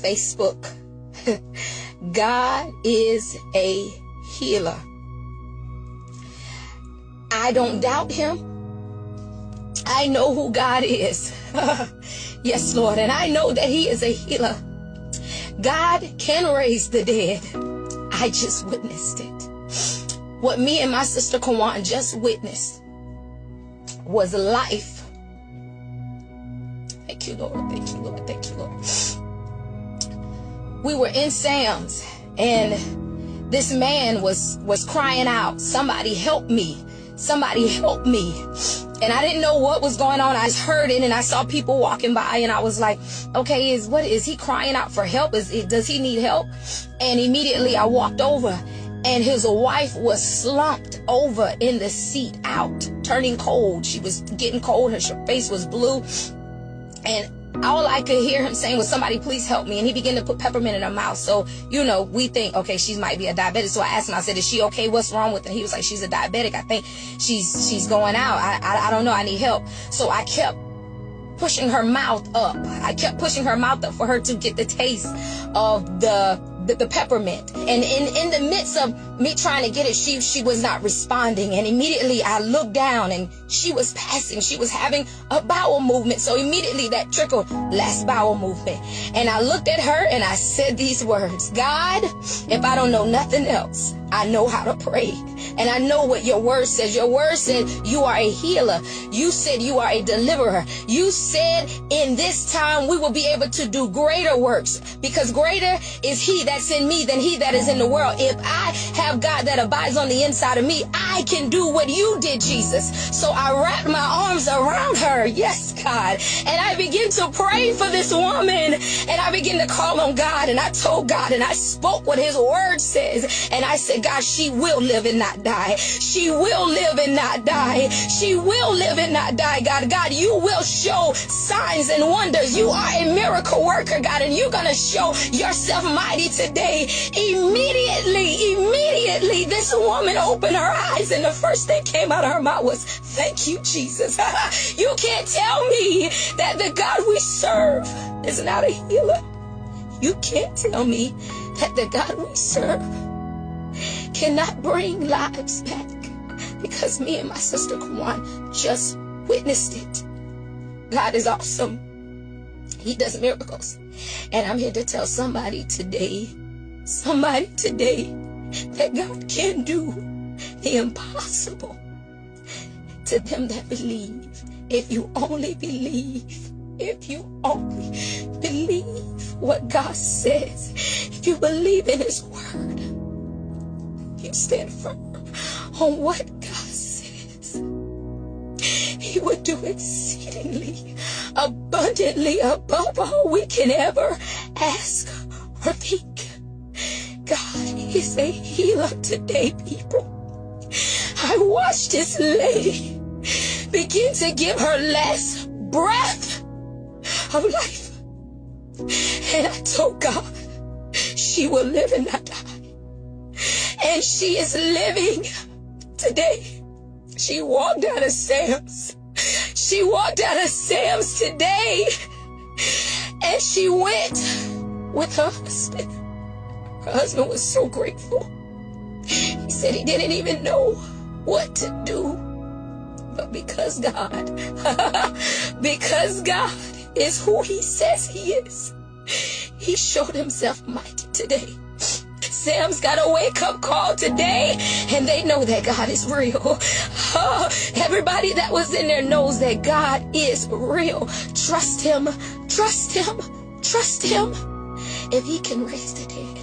Facebook. God is a healer. I don't doubt him. I know who God is. Yes, Lord. And I know that he is a healer. God can raise the dead. I just witnessed it. What me and my sister Kawan just witnessed was life. Thank you, Lord. Thank you, Lord. Thank you, Lord. We were in Sam's and this man was crying out, somebody help me. Somebody help me. And I didn't know what was going on. I just heard it and I saw people walking by and I was like, okay, is he crying out for help? Does he need help? And immediately I walked over and his wife was slumped over in the seat out, turning cold. She was getting cold. Her face was blue. And all I could hear him saying was, somebody please help me. And he began to put peppermint in her mouth. So, we think, okay, she might be a diabetic. So I asked him, I said, is she okay? What's wrong with her? He was like, she's a diabetic. I think she's going out. I don't know. I need help. So I kept pushing her mouth up. I kept pushing her mouth up for her to get the taste of the peppermint. And in the midst of me trying to get it, she was not responding. And immediately I looked down and she was passing. She was having a bowel movement. So immediately that trickled, last bowel movement. And I looked at her and I said these words, God, if I don't know nothing else, I know how to pray. And I know what your word says. Your word said you are a healer. You said you are a deliverer. You said in this time we will be able to do greater works, because greater is he that's in me than he that is in the world. If I have God that abides on the inside of me, I can do what you did, Jesus. So I wrapped my arms around her. Yes, God. And I began to pray for this woman. And I began to call on God. And I told God and I spoke what his word says. And I said, God, she will live and not die. She will live and not die. She will live and not die, God. God, you will show signs and wonders. You are a miracle worker, God, and you're going to show yourself mighty today. Immediately, this woman opened her eyes and the first thing came out of her mouth was, thank you, Jesus. You can't tell me that the God we serve is not a healer. You can't tell me that the God we serve cannot bring lives back, because me and my sister Kawan just witnessed it. God is awesome. He does miracles. And I'm here to tell somebody today, that God can do the impossible to them that believe. If you only believe, if you only believe what God says, if you believe in his word, you stand firm on what God says, he would do exceedingly abundantly above all we can ever ask or think. God is a healer today, people. I watched this lady begin to give her last breath of life. And I told God, she will live and not die. And she is living today. She walked out of Sam's. She walked out of Sam's today. And she went with her husband. Her husband was so grateful. He said he didn't even know what to do. But because God is who he says he is, he showed himself mighty today. Sam's got a wake-up call today, and they know that God is real. Oh, everybody that was in there knows that God is real. Trust him. Trust him. Trust him. If he can raise the dead,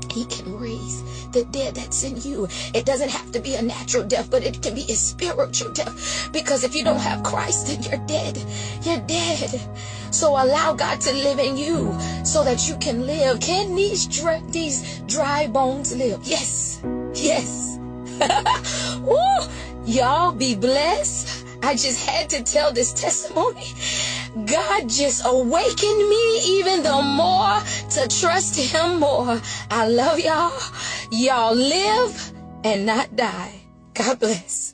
he can raise the dead that's in you. It doesn't have to be a natural death, but it can be a spiritual death. Because if you don't have Christ, then you're dead. You're dead. So allow God to live in you so that you can live. Can these dry bones live? Yes. Yes. Woo. Y'all be blessed. I just had to tell this testimony. God just awakened me even the more to trust him more. I love y'all. Y'all live and not die. God bless.